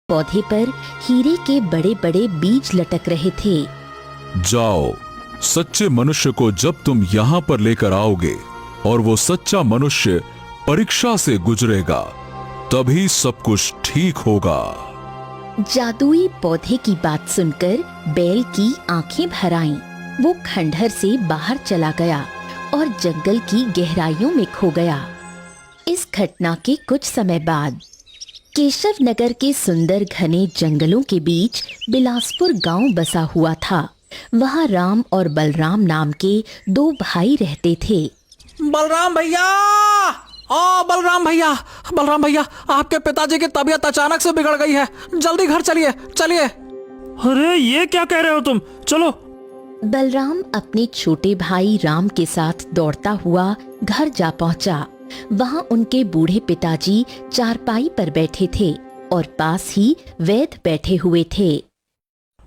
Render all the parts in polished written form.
पौधे पर हीरे के बड़े बड़े बीज लटक रहे थे। जाओ, सच्चे मनुष्य को जब तुम यहाँ पर लेकर आओगे और वो सच्चा मनुष्य परीक्षा से गुजरेगा, तभी सब कुछ ठीक होगा। जादुई पौधे की बात सुनकर बैल की आंखें भर आईं। वो खंडहर से बाहर चला गया और जंगल की गहराइयों में खो गया। इस घटना के कुछ समय बाद केशव नगर के सुंदर घने जंगलों के बीच बिलासपुर गांव बसा हुआ था। वहाँ राम और बलराम नाम के दो भाई रहते थे। बलराम भैया, बलराम भैया, बलराम भैया, आपके पिताजी की तबीयत अचानक से बिगड़ गई है, जल्दी घर चलिए, चलिए। अरे ये क्या कह रहे हो तुम, चलो। बलराम अपने छोटे भाई राम के साथ दौड़ता हुआ घर जा पहुंचा। वहां उनके बूढ़े पिताजी चारपाई पर बैठे थे और पास ही वैद्य बैठे हुए थे।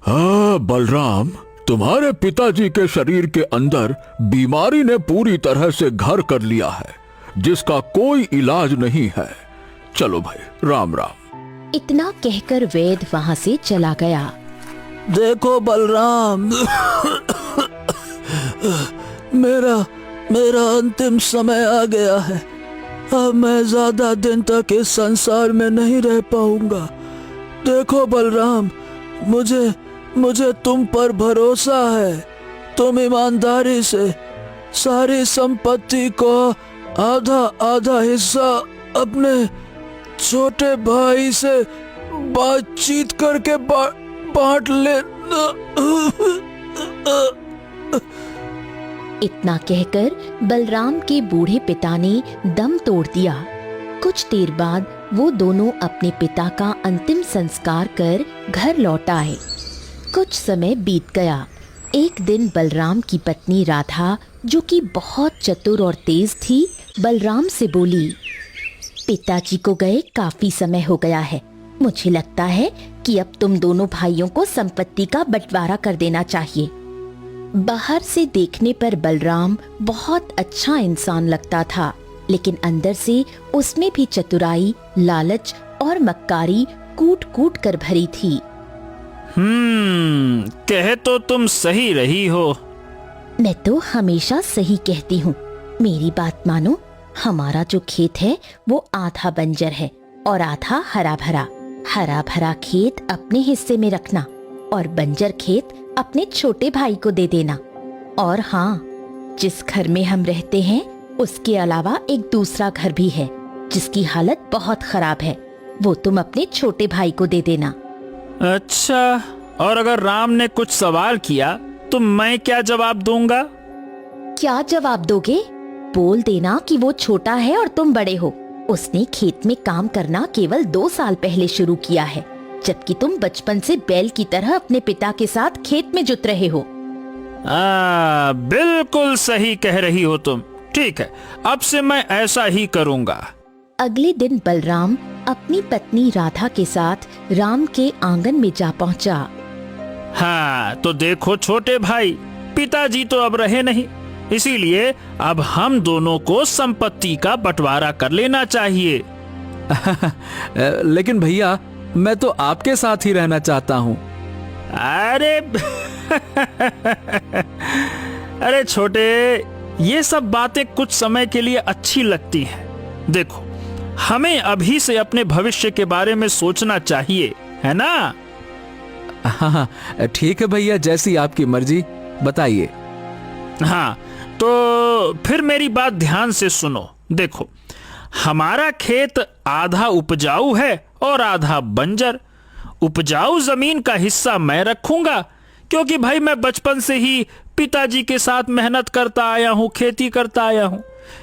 हाँ बलराम, तुम्हारे पिताजी के शरीर के अंदर बीमारी ने पूरी तरह से घर कर लिया है, जिसका कोई इलाज नहीं है। चलो भाई, राम राम। इतना कहकर वैद्य वहां से चला गया। देखो बलराम, मेरा अंतिम समय आ गया है। अब मैं ज्यादा दिन तक इस संसार में नहीं रह पाऊंगा। देखो बलराम, मुझे तुम पर भरोसा है। तुम ईमानदारी से सारी संपत्ति को आधा आधा हिस्सा अपने छोटे भाई से बातचीत करके बांट ले। इतना कहकर बलराम के बूढ़े पिता ने दम तोड़ दिया। कुछ देर बाद वो दोनों अपने पिता का अंतिम संस्कार कर घर लौट आए। कुछ समय बीत गया। एक दिन बलराम की पत्नी राधा, जो कि बहुत चतुर और तेज थी, बलराम से बोली, पिताजी को गए काफी समय हो गया है। मुझे लगता है कि अब तुम दोनों भाइयों को संपत्ति का बंटवारा कर देना चाहिए। बाहर से देखने पर बलराम बहुत अच्छा इंसान लगता था, लेकिन अंदर से उसमें भी चतुराई, लालच और मक्कारी कूट कूट कर भरी थी। कहे तो तुम सही रही हो। मैं तो हमेशा सही कहती हूँ। मेरी बात मानो, हमारा जो खेत है वो आधा बंजर है और आधा हरा भरा। हरा भरा खेत अपने हिस्से में रखना और बंजर खेत अपने छोटे भाई को दे देना। और हाँ, जिस घर में हम रहते हैं उसके अलावा एक दूसरा घर भी है जिसकी हालत बहुत खराब है, वो तुम अपने छोटे भाई को दे देना। अच्छा, और अगर राम ने कुछ सवाल किया तो मैं क्या जवाब दूंगा? क्या जवाब दोगे? बोल देना कि वो छोटा है और तुम बड़े हो। उसने खेत में काम करना केवल 2 साल पहले शुरू किया है, जबकि तुम बचपन से बैल की तरह अपने पिता के साथ खेत में जुट रहे हो। बिल्कुल सही कह रही हो तुम। ठीक है, अब से मैं ऐसा ही करूंगा। अगले दिन बलराम अपनी पत्नी राधा के साथ राम के आंगन में जा पहुंचा। हाँ, तो देखो छोटे भाई, पिताजी तो अब रहे नहीं, इसीलिए अब हम दोनों को संपत्ति का बंटवारा कर लेना चाहिए। लेकिन भैया, मैं तो आपके साथ ही रहना चाहता हूँ। अरे अरे छोटे, ये सब बातें कुछ समय के लिए अच्छी लगती हैं। देखो, हमें अभी से अपने भविष्य के बारे में सोचना चाहिए, है ना? हाँ, ठीक है भैया, जैसी आपकी मर्जी, बताइए। हाँ, तो फिर मेरी बात ध्यान से सुनो। देखो, हमारा खेत आधा उपजाऊ है और आधा बंजर। उपजाऊ जमीन का हिस्सा मैं रखूंगा, क्योंकि भाई मैं बचपन से ही पिताजी के साथ मेहनत करता आया हूं, खेती करता आया हूं,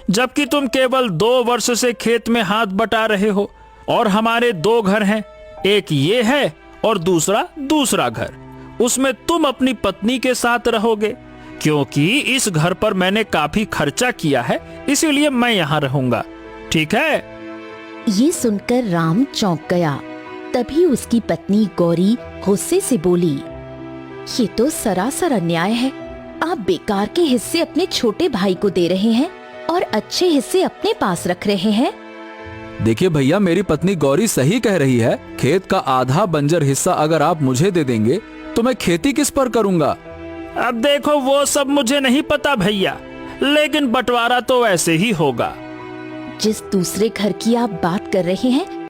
जबकि तुम केवल 2 वर्ष से खेत में हाथ बटा रहे हो। और हमारे 2 घर हैं, एक ये है और दूसरा घर। उसमें तुम अपनी पत्नी के साथ रहोगे, क्योंकि इस घर पर मैंने काफी खर्चा किया है, इसीलिए मैं यहाँ रहूंगा। ठीक है? ये सुनकर राम चौंक गया। तभी उसकी पत्नी गौरी गुस्से से बोली, ये तो सरासर अन्याय है। आप बेकार के हिस्से अपने छोटे भाई को दे रहे हैं और अच्छे हिस्से अपने पास रख रहे हैं। देखिए भैया, मेरी पत्नी गौरी सही कह रही है। खेत का आधा बंजर हिस्सा अगर आप मुझे दे देंगे तो मैं खेती किस पर करूंगा? अब देखो, वो सब मुझे नहीं पता भैया, लेकिन बंटवारा तो वैसे ही होगा। जिस दूसरे घर की आप बात कर रहे हैं